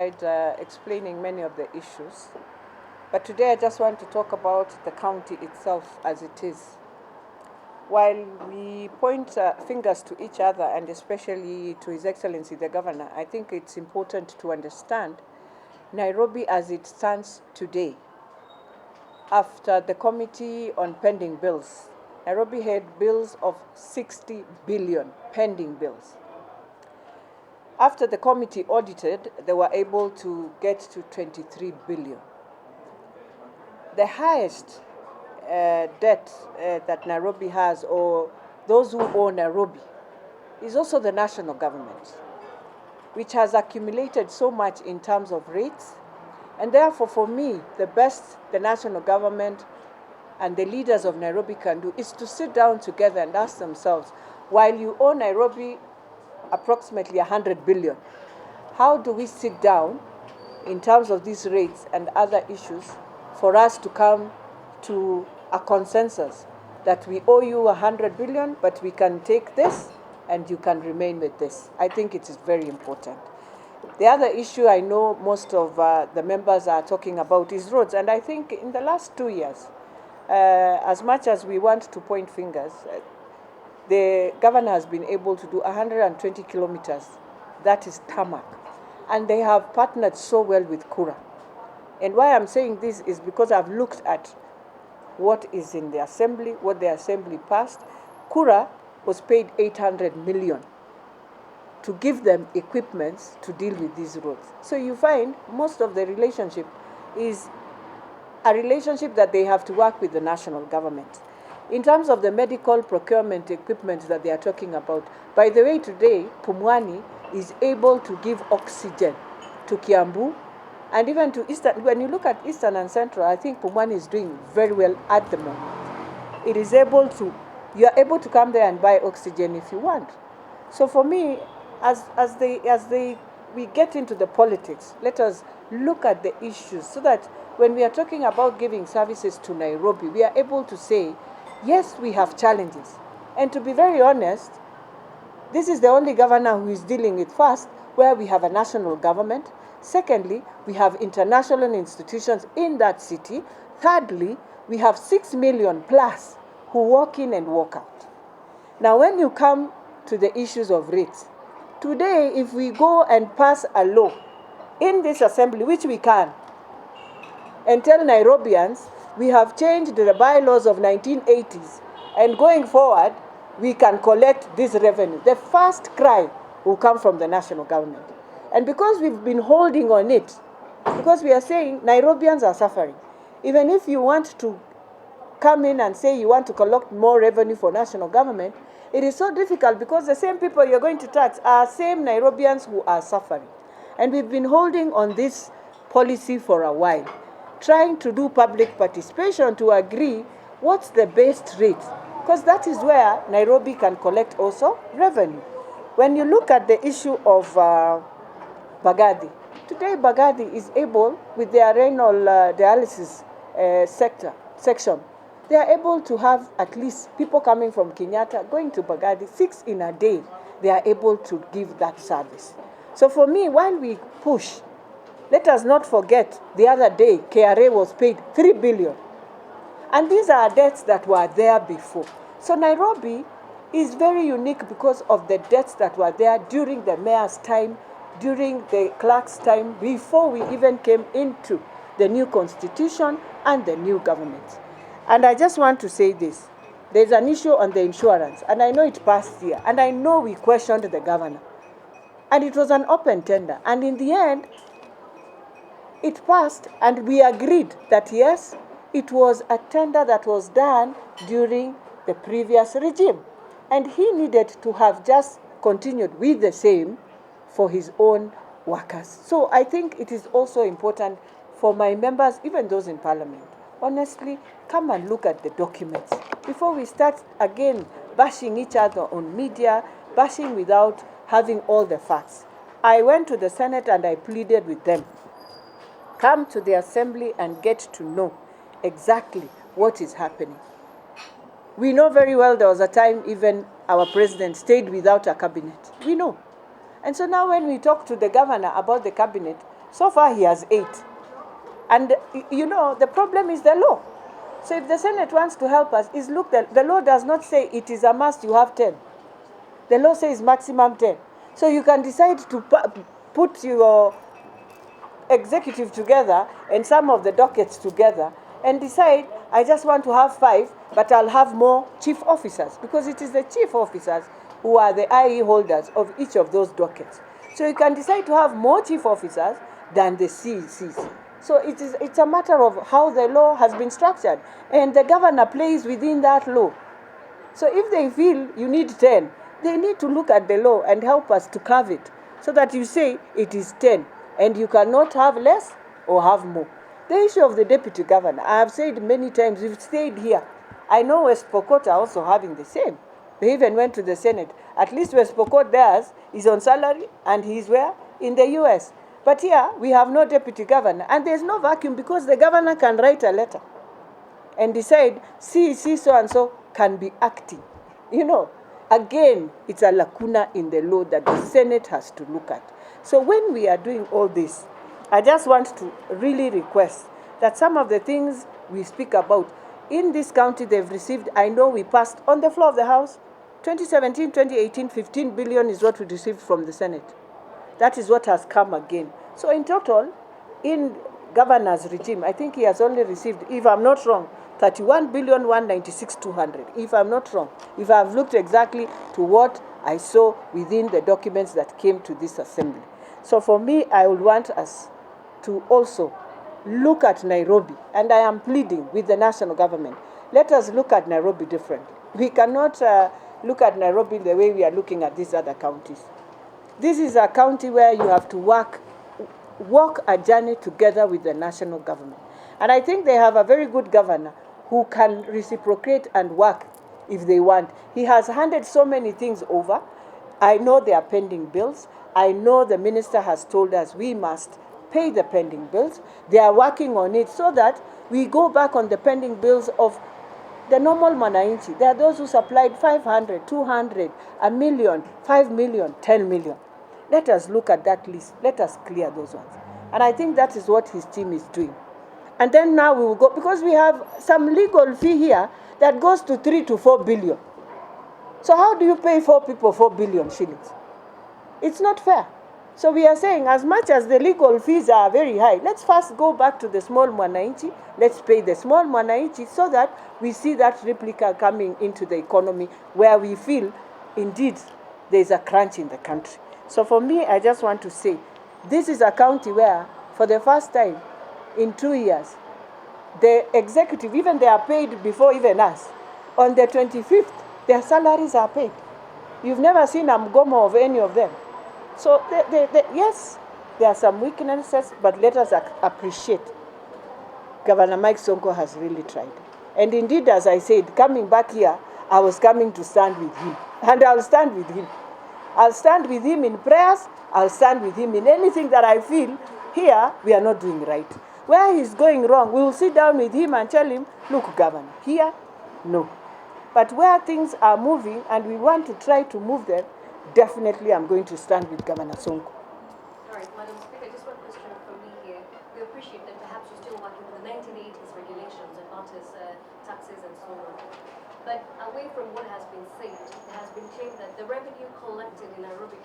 Explaining many of the issues. But today I just want to talk about the county itself as it is. While we point fingers to each other and especially to His Excellency the Governor, I think it's important to understand Nairobi as it stands today. After the Committee on Pending Bills, Nairobi had bills of 60 billion pending bills. After the committee audited, they were able to get to 23 billion. The highest debt that Nairobi has, or those who owe Nairobi, is also the national government, which has accumulated so much in terms of rates. And therefore, for me, the best the national government and the leaders of Nairobi can do is to sit down together and ask themselves, while you owe Nairobi approximately 100 billion, how do we sit down in terms of these rates and other issues for us to come to a consensus that we owe you 100 billion, but we can take this and you can remain with this? I think it is very important. The other issue I know most of the members are talking about is roads. And I think in the last 2 years, as much as we want to point fingers, the governor has been able to do 120 kilometers. That is tarmac. And they have partnered so well with Kura. And why I'm saying this is because I've looked at what is in the assembly, what the assembly passed. Kura was paid 800 million to give them equipments to deal with these roads. So you find most of the relationship is a relationship that they have to work with the national government. In terms of the medical procurement equipment that they are talking about, by the way, today, Pumwani is able to give oxygen to Kiambu and even to Eastern. When you look at Eastern and Central, I think Pumwani is doing very well at the moment. It is able to, you are able to come there and buy oxygen if you want. So for me, we get into the politics, let us look at the issues so that when we are talking about giving services to Nairobi, we are able to say, yes, we have challenges. And to be very honest, this is the only governor who is dealing with, first, where we have a national government. Secondly, we have international institutions in that city. Thirdly, we have 6 million plus who walk in and walk out. Now, when you come to the issues of rates, today, if we go and pass a law in this assembly, which we can, and tell Nairobians, we have changed the bylaws of 1980s, and going forward, we can collect this revenue, the first cry will come from the national government. And because we've been holding on it, because we are saying Nairobians are suffering, even if you want to come in and say you want to collect more revenue for national government, it is so difficult because the same people you're going to tax are same Nairobians who are suffering. And we've been holding on this policy for a while, trying to do public participation to agree what's the best rate, because that is where Nairobi can collect also revenue. When you look at the issue of Bagadi, today Bagadi is able, with their renal dialysis section, they are able to have at least people coming from Kenyatta going to Bagadi 6 in a day. They are able to give that service. So for me, while we push, let us not forget the other day KRA was paid 3 billion. And these are debts that were there before. So Nairobi is very unique because of the debts that were there during the mayor's time, during the clerk's time, before we even came into the new constitution and the new government. And I just want to say this. There's an issue on the insurance, and I know it passed here, and I know we questioned the governor. And it was an open tender. And in the end, it passed, and we agreed that, yes, it was a tender that was done during the previous regime. And he needed to have just continued with the same for his own workers. So I think it is also important for my members, even those in parliament, honestly, come and look at the documents before we start again bashing each other on media, bashing without having all the facts. I went to the Senate and I pleaded with them. Come to the assembly and get to know exactly what is happening. We know very well there was a time even our president stayed without a cabinet. We know. And so now when we talk to the governor about the cabinet, So far, he has 8. And you know, the problem is the law. So if the Senate wants to help us, is look, the law does not say it is a must you have 10. The law says maximum 10. So you can decide to put your executive together and some of the dockets together and decide, I just want to have 5, but I'll have more chief officers, because it is the chief officers who are the IE holders of each of those dockets. So you can decide to have more chief officers than the CECs. So it's a matter of how the law has been structured, and the governor plays within that law. So if they feel you need 10, they need to look at the law and help us to curve it so that you say it is 10 and you cannot have less or have more. The issue of the deputy governor, I have said many times, we've stayed here. I know West Pokot are also having the same. They even went to the Senate. At least West Pokot theirs is on salary and he's where? In the US. But here we have no deputy governor, and there's no vacuum because the governor can write a letter and decide, see, so and so can be acting. You know, again, it's a lacuna in the law that the Senate has to look at. So when we are doing all this, I just want to really request that some of the things we speak about in this county they've received, I know we passed on the floor of the House, 2017, 2018, 15 billion is what we received from the Senate. That is what has come again. So in total, in governor's regime, I think he has only received, if I'm not wrong, 31,196,200, if I'm not wrong, if I've looked exactly to what I saw within the documents that came to this assembly. So for me, I would want us to also look at Nairobi, and I am pleading with the national government, let us look at Nairobi differently. We cannot look at Nairobi the way we are looking at these other counties. This is a county where you have to walk a journey together with the national government. And I think they have a very good governor who can reciprocate and work if they want. He has handed so many things over. I know they are pending bills. I know the minister has told us we must pay the pending bills. They are working on it so that we go back on the pending bills of the normal Mwananchi. There are those who supplied 500, 200, a million, 5 million, 10 million. Let us look at that list. Let us clear those ones. And I think that is what his team is doing. And then now we will go, because we have some legal fee here that goes to 3 to 4 billion. So how do you pay 4 people 4 billion shillings? It's not fair. So we are saying, as much as the legal fees are very high, let's first go back to the small Mwananchi. Let's pay the small Mwananchi so that we see that replica coming into the economy where we feel, indeed, there's a crunch in the country. So for me, I just want to say, this is a county where, for the first time in 2 years, the executive, even they are paid before even us. On the 25th, their salaries are paid. You've never seen a mgomo of any of them. So yes, there are some weaknesses, but let us appreciate Governor Mike Sonko has really tried. And indeed, as I said, coming back here, I was coming to stand with him. And I'll stand with him. I'll stand with him in prayers. I'll stand with him in anything that I feel here we are not doing right. Where he's going wrong, we will sit down with him and tell him, look, Governor, here, no. But where things are moving and we want to try to move them, definitely I'm going to stand with Governor Sonko. All right, Madam Speaker, just one question from me here. We appreciate that perhaps you're still working with the 1980s regulations and not as taxes and so on. But away from what has been said, it has been claimed that the revenue collected in Nairobi